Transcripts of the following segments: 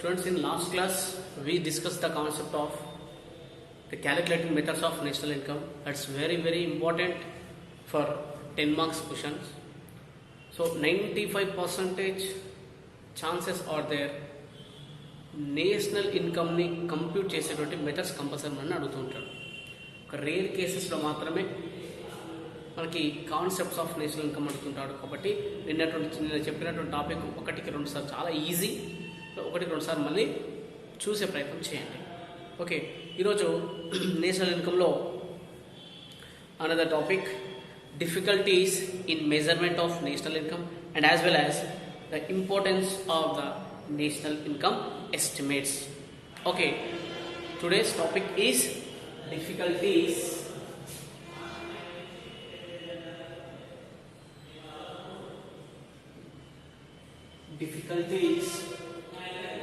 Students, in last class we discussed the concept of the calculating methods of national income. That's very important for 10 marks questions. So 95% chances are there national ఇన్కమ్ని compute చేసేటువంటి methods compulsory మనం అడుగుతూ ఉంటాడు. ఒక rare కేసెస్లో మాత్రమే మనకి concepts of national income అడుగుతుంటాడు. కాబట్టి నిన్న చెప్పినటువంటి టాపిక్ ఒకటికి రెండు సార్లు చాలా ఈజీ, ఒకటికి రెండు సార్లు మళ్ళీ చూసే ప్రయత్నం చేయండి. ఓకే, ఈరోజు నేషనల్ ఇన్కమ్లో another topic difficulties in measurement of national income and as well as the importance of the national income estimates. Okay, today's topic is difficulties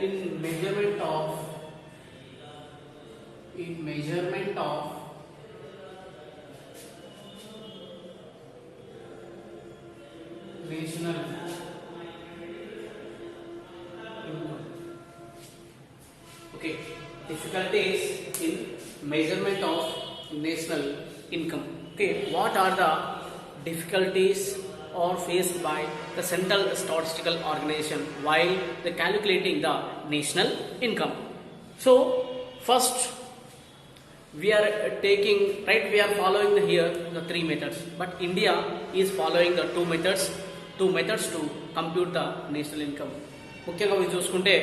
in measurement of national income. Okay, difficulties in measurement of national income. Okay, what are the difficulties are faced by the Central Statistical Organization while they calculating the national income? So first we are following here the three methods, but India is following the two methods to compute the national income. ముఖ్యంగా మీరు చూసుకుంటే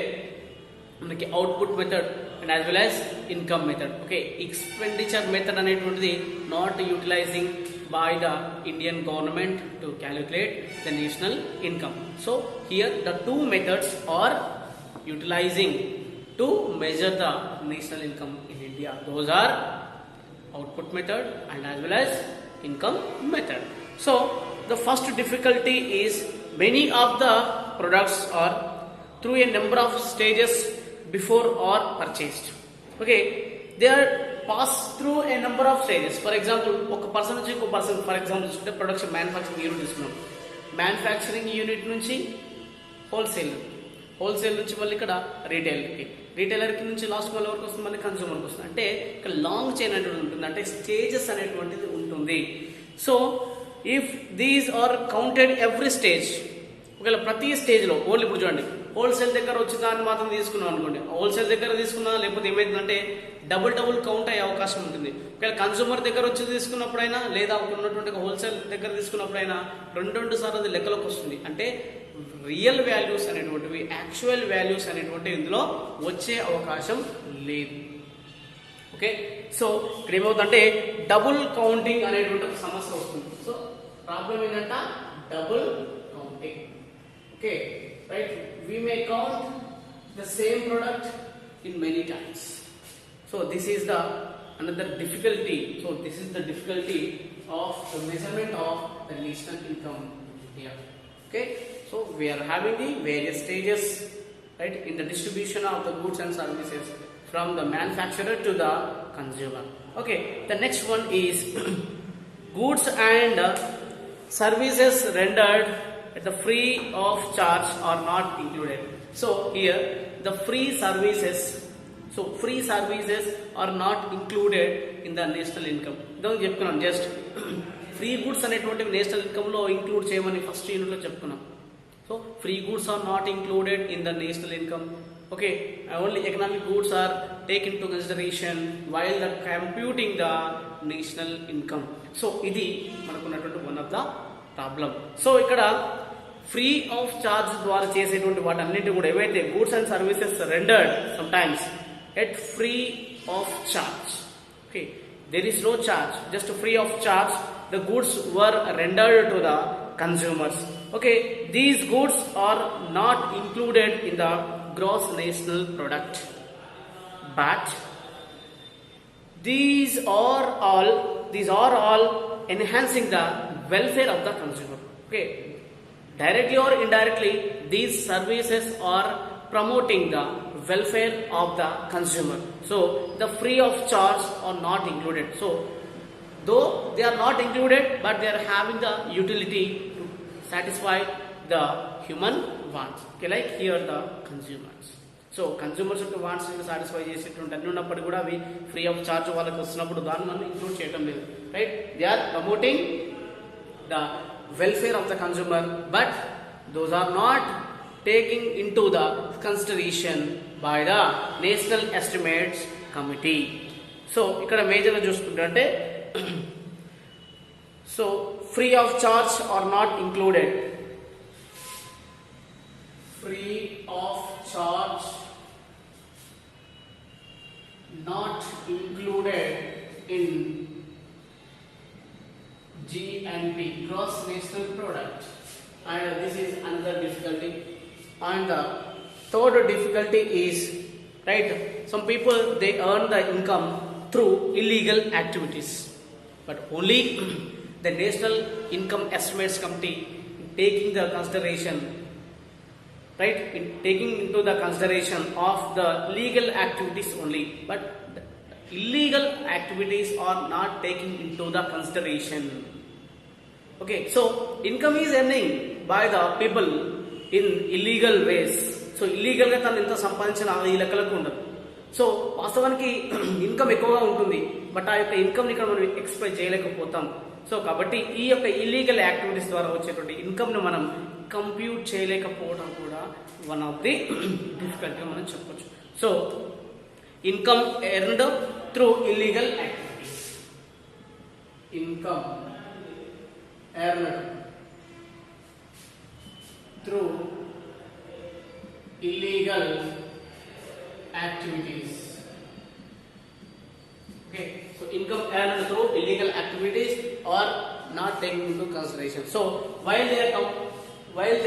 మనకి output method and as well as income method. Okay, expenditure method అనేటువంటిది not utilising by the Indian government to calculate the national income. So here the two methods are utilising to measure the national income in India. Those are output method and as well as income method. So the first difficulty is many of the products are through a number of stages before or purchased. Okay, they are passed through a number of stages. For example, ఒక person నుంచి ఇంకో person, for example చూస్తే production manufacturing unit తీసుకున్నాం. Manufacturing unit నుంచి wholesale నుంచి మళ్ళీ ఇక్కడ రీటైలర్కి నుంచి లాస్ట్ మళ్ళీ వరకు వస్తుంది, మళ్ళీ కన్స్యూమర్కి వస్తుంది. అంటే ఇక్కడ లాంగ్ చైన్ అనేటువంటి ఉంటుంది, అంటే స్టేజెస్ అనేటువంటిది ఉంటుంది. So if these are counted every stage, ఒకవేళ ప్రతి స్టేజ్లో ఓన్లీ ఇప్పుడు చూడండి హోల్సేల్ దగ్గర వచ్చి దాన్ని మాత్రం తీసుకున్నాం అనుకోండి, హోల్సేల్ దగ్గర తీసుకున్నా లేకపోతే ఏమైందంటే డబుల్ కౌంట్ అయ్యే అవకాశం ఉంటుంది. ఒకవేళ కన్స్యూమర్ దగ్గర వచ్చి తీసుకున్నప్పుడైనా లేదా ఉన్నటువంటి హోల్సేల్ దగ్గర తీసుకున్నప్పుడైనా రెండు సార్లు అది లెక్కలోకి వస్తుంది. అంటే రియల్ వాల్యూస్ అనేటువంటివి, యాక్చువల్ వాల్యూస్ అనేటువంటివి ఇందులో వచ్చే అవకాశం లేదు. ఓకే, సో ఇక్కడ ఏమవుతుందంటే డబుల్ కౌంటింగ్ అనేటువంటి ఒక సమస్య వస్తుంది. సో ప్రాబ్లం ఏంటంటే double counting. Okay, right, we may count the same product in many times. So this is the another difficulty. So this is the difficulty of the measurement of the national income here. Okay, so we are having the various stages, right, in the distribution of the goods and services from the manufacturer to the consumer. Okay, the next one is goods and services rendered at the free of charge are not included. So here the free services are not included in the national income. ఇదని చెప్పుకున్నాం. Just free goods అనేటువంటి national income లో include చేయమని first unit లో చెప్పుకున్నాం. So free goods are not included in the national income. Okay, only economic goods are take into consideration while the computing the national income. So ఇది మనకున్నటువంటి one of the problem. So ఇక్కడ free of charge ద్వారా చేసేటువంటి వాటన్నింటి కూడా ఏవైతే goods and services rendered sometimes at free of charge. Okay, there is no charge, just free of charge the goods were rendered to the consumers. Okay, these goods are not included in the gross national product, but these are all enhancing the welfare of the consumer. Okay, directly or indirectly these services are promoting the welfare of the consumer. So the free of charge are not included. So though they are not included, but they are having the utility to satisfy the human wants. Okay, like here the consumers. So consumers యొక్క wants satisfy చేసేటువంటి అన్ని ఉన్నప్పటికీ కూడా అవి free of charge వాళ్ళకి వస్తున్నప్పుడు దాన్ని మనం ఇంక్లూడ్ చేయడం లేదు, right? They are promoting the welfare of the consumer, but those are not taking into the consideration by the National Estimates Committee. So ఇక్కడ మేజర్గా చూసుకుంటే so free of charge are not included, free of charge not included in GNP, gross national product, and this is another difficulty. And the third difficulty is, right, some people they earn the income through illegal activities, but only the National Income Estimates Committee taking the consideration, right, in taking into the consideration of the legal activities only, but the illegal activities are not taking into the consideration. Okay, so income is earning by the people in illegal ways. So ఇల్లీగల్గా తను ఎంత సంపాదించిన ఈ లెక్కలకు ఉండదు. So వాస్తవానికి income ఎక్కువగా ఉంటుంది, but ఆ యొక్క ఇన్కమ్ని ఇక్కడ మనం ఎక్స్ప్రెస్ చేయలేకపోతాం. సో కాబట్టి ఈ యొక్క ఇల్లీగల్ యాక్టివిటీస్ ద్వారా వచ్చేటువంటి ఇన్కమ్ను మనం కంప్యూట్ చేయలేకపోవడం కూడా వన్ ఆఫ్ ది డిఫికల్టీగా మనం చెప్పవచ్చు. So income earned through illegal activities, income earned through illegal activities. Okay, so income earned through illegal activities are not taken into consideration. So while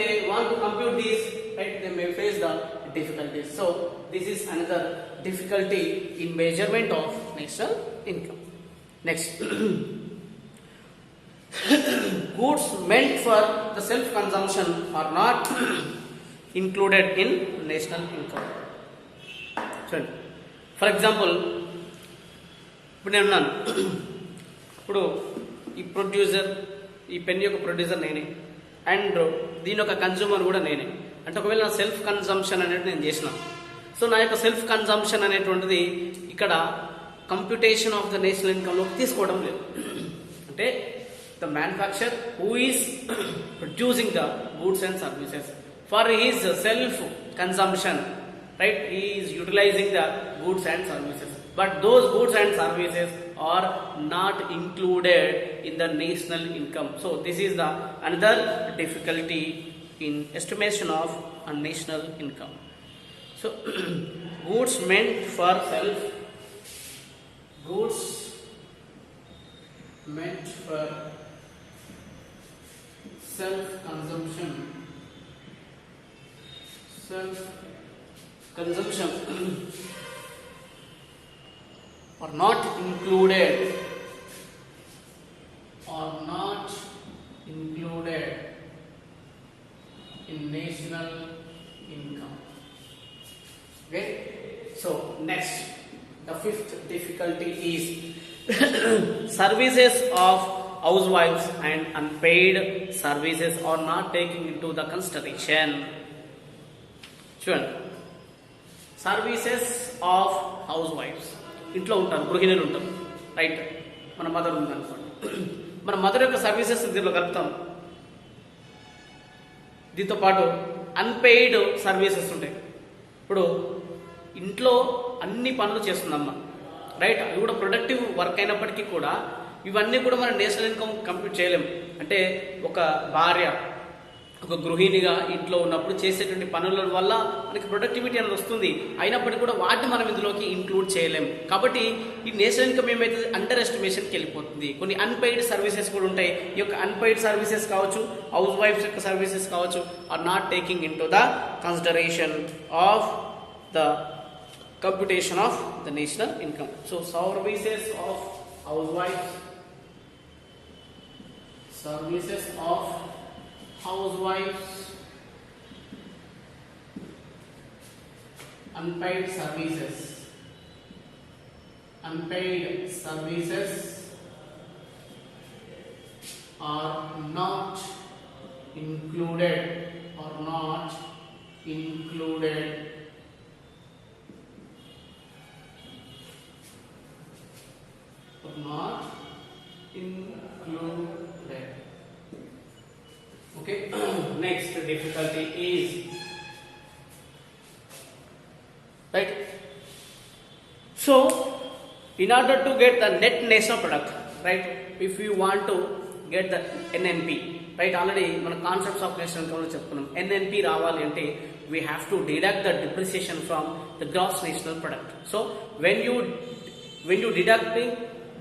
they want to compute these, right, they may face the difficulties. So this is another difficulty in measurement of national income. Next. Goods meant for the self-consumption are not included in national income. చూడండి, for example ఇప్పుడు నేను ఉన్నాను, ఇప్పుడు ఈ producer, ఈ pen యొక్క producer నేనే, and దీని యొక్క కన్జ్యూమర్ కూడా నేనే. అంటే ఒకవేళ నా సెల్ఫ్ కన్జంప్షన్ అనేది నేను చేసిన, సో నా యొక్క సెల్ఫ్ కన్జంప్షన్ అనేటువంటిది ఇక్కడ కంప్యూటేషన్ ఆఫ్ ద నేషనల్ ఇన్కమ్లోకి తీసుకోవడం లేదు. అంటే the manufacturer who is producing the goods and services for his self consumption, right, he is utilizing the goods and services, but those goods and services are not included in the national income. So this is the another difficulty in estimation of a national income. So goods meant for self, goods meant for self-consumption are not included in national income. Okay, so next, the fifth difficulty is services of housewives and unpaid services are not taken into the consideration. చూడండి, services of హౌస్ wives, ఇంట్లో ఉంటారు, గృహిణులు ఉంటారు, right? మన mother ఉందనుకోండి, మన mother యొక్క సర్వీసెస్ దీనిలో కలుపుతాం. దీంతో పాటు అన్పెయిడ్ సర్వీసెస్ ఉంటాయి. ఇప్పుడు ఇంట్లో అన్ని పనులు చేస్తుందమ్మ, రైట్? అవి కూడా ప్రొడక్టివ్ వర్క్ అయినప్పటికీ కూడా ఇవన్నీ కూడా మన నేషనల్ ఇన్కమ్ కంప్యూట్ చేయలేము. అంటే ఒక భార్య, ఒక గృహిణిగా ఇంట్లో ఉన్నప్పుడు చేసేటువంటి పనుల వల్ల మనకి ప్రొడక్టివిటీ అనేది వస్తుంది, అయినప్పటికీ కూడా వాటిని మనం ఇందులోకి ఇంక్లూడ్ చేయలేము. కాబట్టి ఈ నేషనల్ ఇన్కమ్ ఏమైతే అండర్ ఎస్టిమేషన్కి వెళ్ళిపోతుంది. కొన్ని అన్పెయిడ్ సర్వీసెస్ కూడా ఉంటాయి. ఈ యొక్క అన్పెయిడ్ సర్వీసెస్ కావచ్చు, హౌస్ వైఫ్స్ యొక్క సర్వీసెస్ కావచ్చు, are not taking into the consideration of the computation of the national income. So services of హౌస్ వైఫ్స్, services of housewives, unpaid services are not included So in order to get the net national product, right, if you want to get the NNP, right, already మన concepts of national income లో చెప్పుకున్నాం. NNP రావాలి అంటే we have to deduct the depreciation from the gross national product. So when you deducting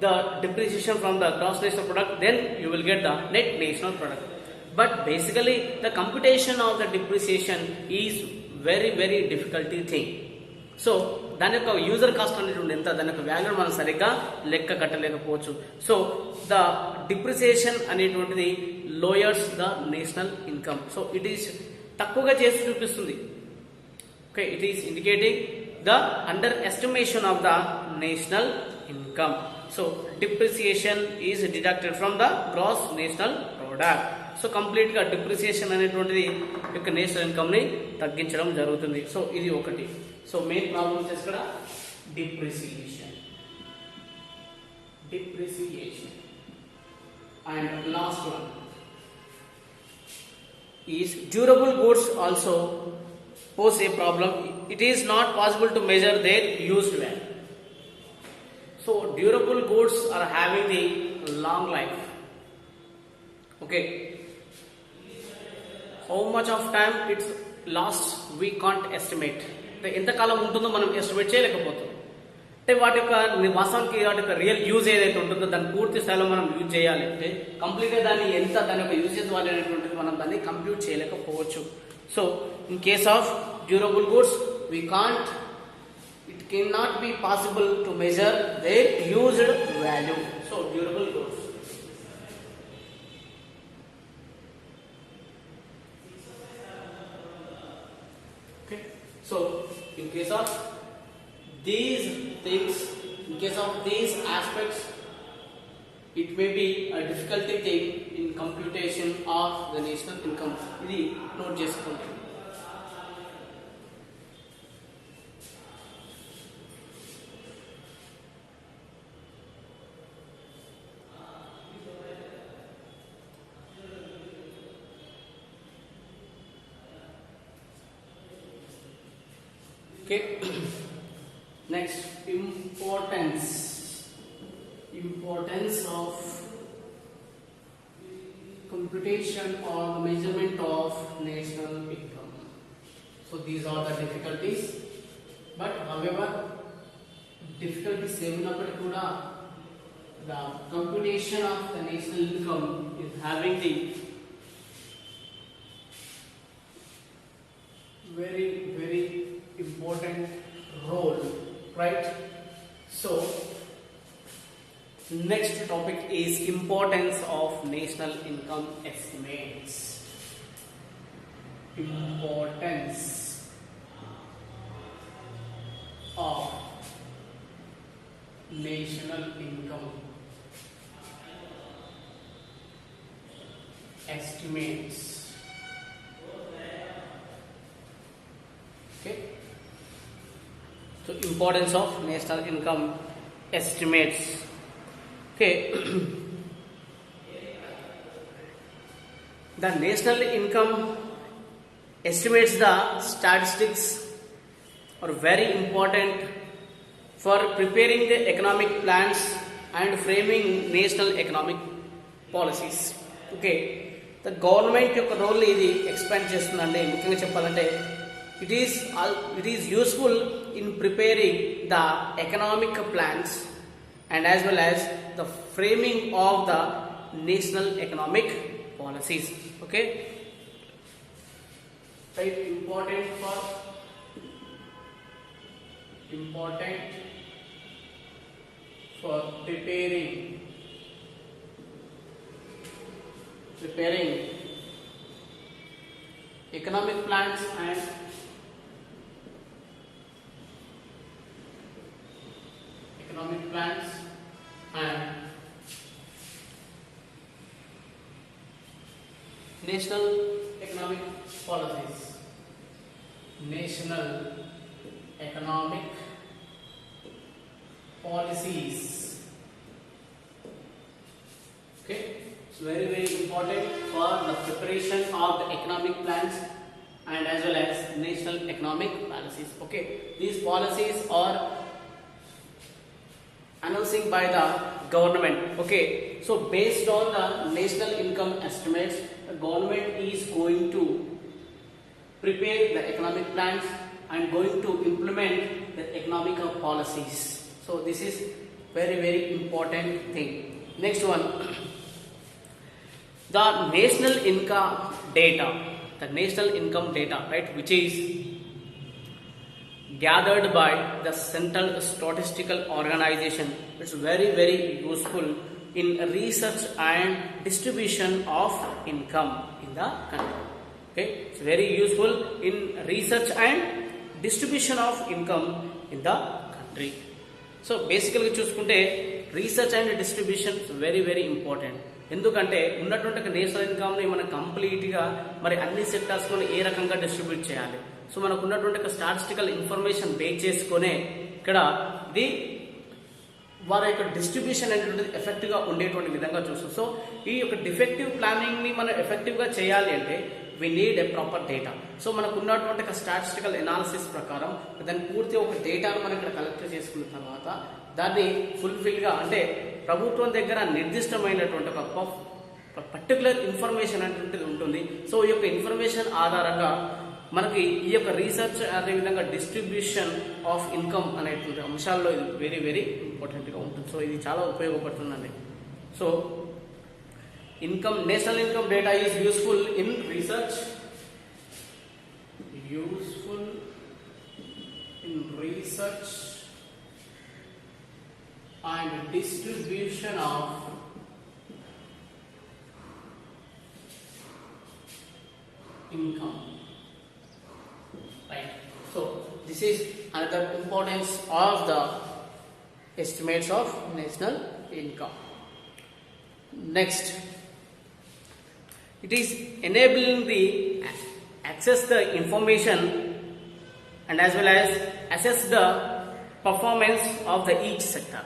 the depreciation from the gross national product, then you will get the net national product. But basically the computation of the depreciation is very difficult thing. So దాని యొక్క user cost అనేటువంటి ఎంత, దాని యొక్క value మనం సరిగ్గా లెక్క కట్టలేకపోవచ్చు. So the depreciation అనేటువంటిది lowers the national income. So it is తక్కువగా చేసి చూపిస్తుంది. Okay, it is indicating the underestimation of the national income. So depreciation is deducted from the gross national product. So complete గా depreciation అనేటువంటిది యొక్క national income ని తగ్గించడం జరుగుతుంది. So ఇది ఒకటి. సో మెయిన్ ప్రాబ్లమ్ వచ్చేసి ఇక్కడ depreciation and last one is durable goods also pose a problem. It is not possible to measure their used value. So durable goods are having the long life. Okay, how much of time it's lasts we can't estimate. ఎంతకాలం ఉంటుందో మనం estimate చేయలేకపోతాం. అంటే వాటి యొక్క వాస్తవానికి వాటి యొక్క real use ఏదైతే ఉంటుందో దాన్ని పూర్తి స్థాయిలో మనం యూజ్ చేయాలి అంటే కంప్లీట్గా దాన్ని దాని యొక్క యూజెస్ వాళ్ళు అనేటువంటిది మనం దాన్ని కంప్యూట్ చేయలేకపోవచ్చు. So in case of durable goods it cannot be possible to measure their used value. So durable goods. So, in case of these things, in case of these aspects, it may be a difficulty thing in computation of the national income. Idi note chesukondi. Okay. Next, importance of computation or measurement of national income. So these are the difficulties. But however, difficulties sevenapati kuda the computation of the national income is having the very important role, right? So next topic is importance of national income estimates. Importance of national income estimates. Okay. So importance of national income estimates. Okay. The national income estimates, the statistics are very important for preparing the economic plans and framing national economic policies. Okay. The government యొక్క role ఇది expand చేస్తుందండి. ముఖ్యంగా చెప్పాలంటే it is useful in preparing the economic plans and as well as the framing of the national economic policies. Okay, right? Important for preparing economic plans and national economic policies. National economic policies. Okay, it's very important for the preparation of the economic plans and as well as national economic policies. Okay, these policies are announcing by the government. Okay, so based on the national income estimates, the government is going to prepare the economic plans and going to implement the economic policies. So this is very important thing. Next one, the national income data, right, which is gathered by the Central Statistical Organization. It's very useful in research and distribution of income in the country. Okay, it's very useful in research and distribution of income in the country. So basically చూసుకుంటే research and distribution very important. ఎందుకంటే ఉన్నటువంటి national ఇన్కమ్ని మనం కంప్లీట్గా మరి అన్ని sectors లో ఏ రకంగా distribute చేయాలి. సో మనకు ఉన్నటువంటి స్టాటిస్టికల్ ఇన్ఫర్మేషన్ బేస్ చేసుకునే ఇక్కడ ఇది వారి యొక్క డిస్ట్రిబ్యూషన్ అనేటువంటిది ఎఫెక్టివ్గా ఉండేటువంటి విధంగా చూస్తాం. సో ఈ యొక్క డిఫెక్టివ్ ప్లానింగ్ని మనం ఎఫెక్టివ్గా చేయాలి అంటే we need a proper data. So మనకు ఉన్నటువంటి స్టాటిస్టికల్ ఎనాలిసిస్ ప్రకారం దాన్ని పూర్తి ఒక డేటాను మనం ఇక్కడ కలెక్ట్ చేసుకున్న తర్వాత దాన్ని ఫుల్ఫిల్గా అంటే ప్రభుత్వం దగ్గర నిర్దిష్టమైనటువంటి ఒక పర్టికులర్ ఇన్ఫర్మేషన్ అనేటువంటిది ఉంటుంది. సో ఈ యొక్క ఇన్ఫర్మేషన్ ఆధారంగా మనకి ఈ యొక్క రీసెర్చ్ అదేవిధంగా డిస్ట్రిబ్యూషన్ ఆఫ్ ఇన్కమ్ అనేటువంటి అంశాల్లో ఇది వెరీ ఇంపార్టెంట్గా ఉంటుంది. సో ఇది చాలా ఉపయోగపడుతుందండి. So national income data is useful in research, and distribution of income. Right. So this is another importance of the estimates of national income. Next, it is enabling the access the information and as well as assess the performance of the each sector.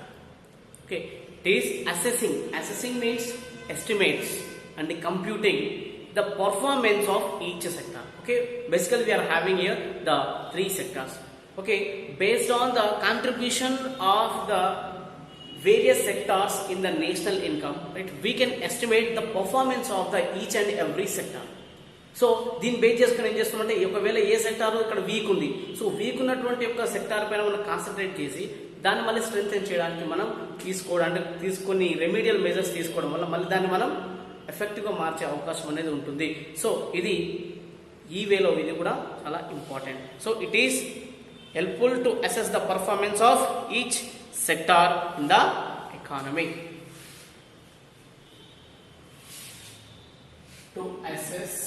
Okay, it is assessing means estimates and the computing the performance of each sector. Okay, basically we are having here the three sectors. Okay, based on the contribution of the various sectors in the national income, right, we can estimate the performance of the each and every sector. So దీన్ని base చేసుకుని ఏం చేస్తామంటే ఒకవేళ ఏ sector ఇక్కడ week ఉంది, so weak ఉన్నటువంటి యొక్క sector పైన మనం కాన్సన్ట్రేట్ చేసి దాన్ని మళ్ళీ స్ట్రెంగ్తెన్ చేయడానికి మనం తీసుకొని రెమీడియల్ మెజర్స్ తీసుకోవడం వల్ల మళ్ళీ దాన్ని మనం ఎఫెక్టివ్గా మార్చే అవకాశం అనేది ఉంటుంది. సో ఇది ఈ వేలో ఇది కూడా చాలా important. So it is helpful to assess the performance of each sector in the economy. To assess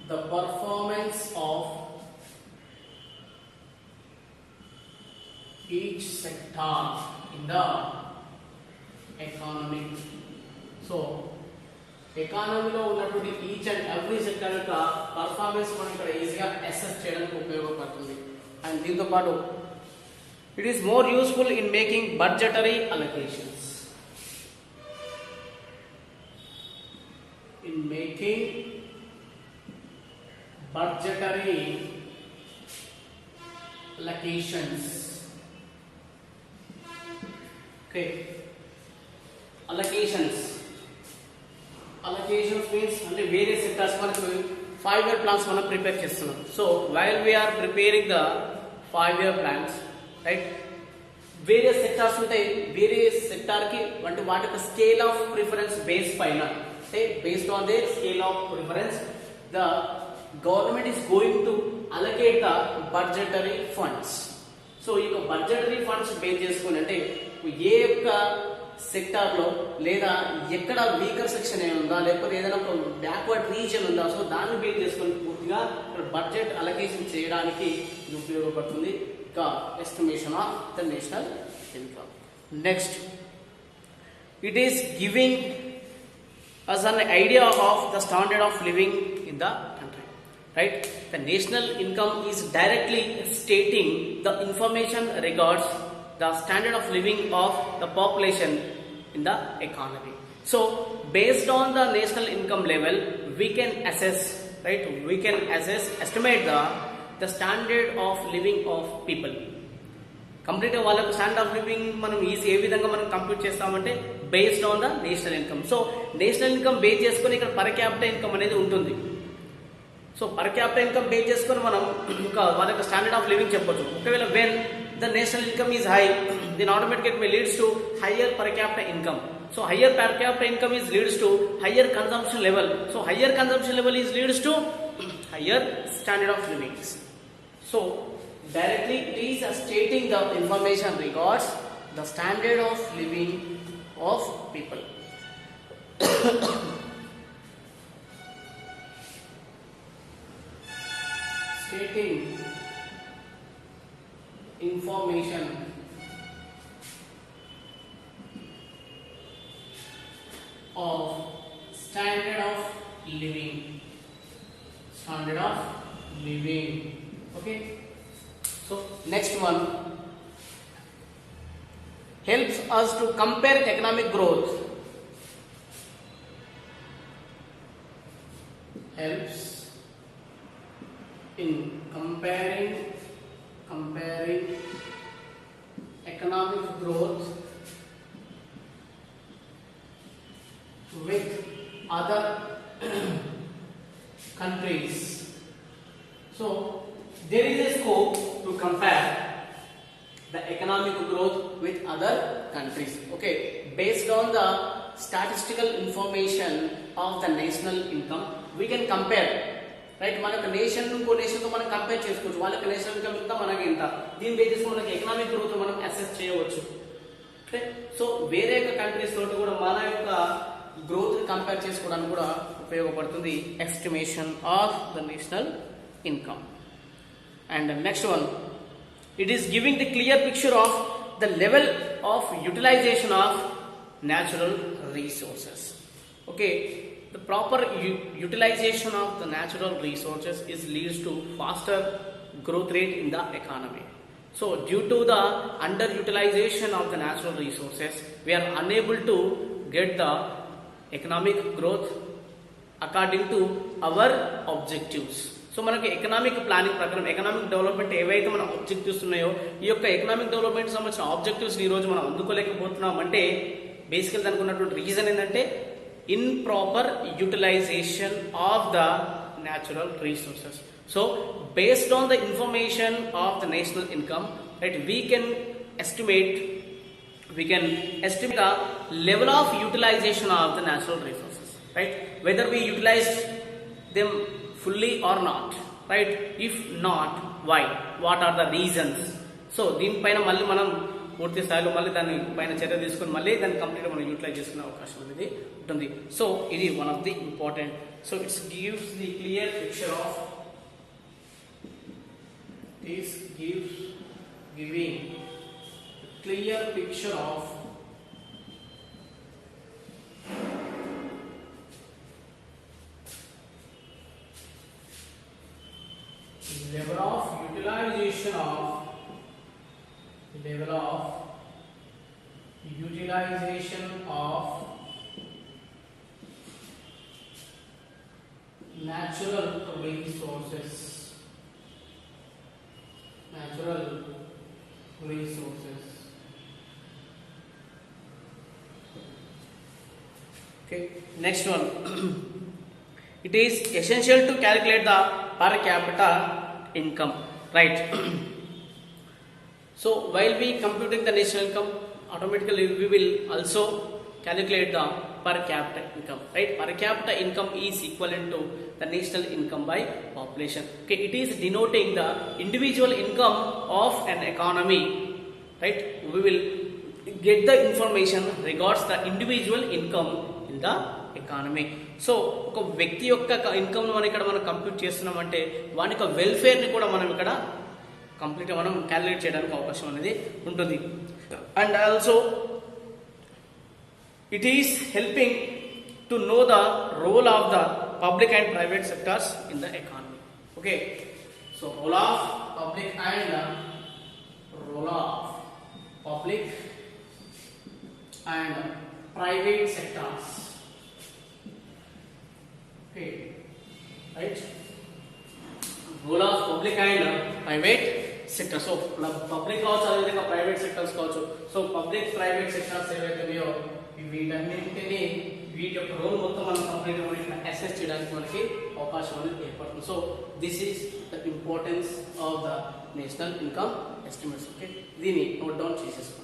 the performance of each sector in the economy. So ఎకానమీలో ఉన్నటువంటి ఈచ్ అండ్ ఎవ్రీ సెక్టర్ యొక్క performance మనం ఇక్కడ ఈజీగా assess చేయడానికి ఉపయోగపడుతుంది. And దీంతో పాటు it is more useful in making budgetary allocations. In making budgetary allocations. Okay, allocations means అంటే వేరియస్ సెక్టార్స్ మనకు 5-year plans మనం ప్రిపేర్ చేస్తున్నాం. So while we are preparing the 5-year plans, right, various sectors ఉంటాయి. Various sector కి అంటే వాటి యొక్క scale of preference base పైన అంటే based on their scale of preference the government is going to allocate the budgetary funds. So ఈ యొక్క budgetary funds base చేసుకుని అంటే ఏ యొక్క సెక్టార్లో లేదా ఎక్కడ వీకర్ సెక్షన్ ఏముందా లేకపోతే ఏదైనా ఒక బ్యాక్వర్డ్ రీజన్ ఉందా, సో దాన్ని బేస్ చేసుకుని పూర్తిగా బడ్జెట్ అలొకేషన్ చేయడానికి ఇది ఉపయోగపడుతుంది. ఇంకా estimation of the national income. Next, it is giving us an idea of the standard of living in the country, right? The national income is directly stating the information regards the standard of living of the population in the economy. So based on the national income level we can assess, right, estimate the the standard of living of people. కంప్లీట్గా వాళ్ళకు standard of living మనం ఏ విధంగా మనం compute చేస్తామంటే based on the national income. So national income base చేసుకొని ఇక్కడ per capital income అనేది ఉంటుంది. So per capital income base చేసుకొని మనం ఇంకా వాళ్ళ యొక్క స్టాండర్డ్ ఆఫ్ లివింగ్ చెప్పొచ్చు. ఒకవేళ when the national income is high, then automatic it may leads to higher per capital income. So higher per capita income is leads to higher consumption level. So higher consumption level is leads to higher standard of living. So directly it is stating the information regards the standard of living of people. Stating information of standard of living. Standard of living. Okay. So next one helps us to compare economic growth. Helps in comparing economic growth with other countries. So there is a scope to compare the economic growth with other countries. Okay, based on the statistical information of the national income we can compare, right? మనకు nation ఇంకో nation తో మనం compare చేసుకోవచ్చు. వాళ్ళకి national income ఇంత మనకి ఇంత, దీని బేసిస్ మనకి ఎకనామిక్ గ్రోత్ మనం అసెస్ చేయవచ్చు. ఓకే, సో వేరే కంట్రీస్ తోటి కూడా మన యొక్క గ్రోత్ కంపేర్ చేసుకోవడానికి కూడా ఉపయోగపడుతుంది estimation of the national income. And next one, it is giving the clear picture of the level of utilization of natural resources. Okay, the proper utilization of the natural resources is leads to faster growth rate in the economy. So due to the underutilization of the natural resources we are unable to get the economic growth according to our objectives. So మనకి economic planning ప్రకారం economic development ఏవైతే మన objectives ఉన్నాయో ఈ యొక్క economic development సంబంధించిన objectives ఈ రోజు మనం అందుకోలేకపోతున్నాం అంటే బేసికల్ దానికి ఉన్నటువంటి రీజన్ ఏంటంటే improper utilization of the natural resources. So based on the information of the national income, right, we can estimate the level of utilization of the natural resources, right? Whether we utilize them fully or not, right? If not, why? What are the reasons? So దీనిపైన మళ్ళీ మనం పూర్తి స్థాయిలో మళ్ళీ దాని పైన చర్య తీసుకొని మళ్ళీ దాన్ని కంప్లీట్గా మనం యూటిలైజ్ చేసుకునే అవకాశం అనేది ఉంటుంది. సో ఇది one of the important. So it's gives the clear picture of giving clear picture of level of utilization of natural resources. Okay, next one. It is essential to calculate the per capita income, right? So while we computing the national income, automatically we will also calculate the per capita income, right? Per capita income is equivalent to the national income by population. Okay, it is denoting the individual income of an economy, right? We will get the information regards the individual income in the economy. So ఒక వ్యక్తి యొక్క income మనం ఇక్కడ మనం compute చేస్తున్నామంటే వాని యొక్క వెల్ఫేర్ని కూడా మనం ఇక్కడ కంప్లీట్గా మనం క్యాలిక్యులేట్ చేయడానికి అవకాశం అనేది ఉంటుంది. And also it is helping to know the role of the public and private sectors in the economy. Okay, so role of public and private sectors. Okay, right? Role of public and private sector. So public కావచ్చు, అదేవిధంగా private sectors కావచ్చు. So public private sectors ఏవైతే ఉన్నాయో వీటన్నింటినీ వీటి యొక్క role మొత్తం మనం కంప్లీట్ గా అసెస్ చేయడానికి మనకి అవకాశం అనేది ఏర్పడుతుంది. So this is the importance of the national income estimates. Okay, దీన్ని నోట్ డౌన్ చేసేసుకోండి.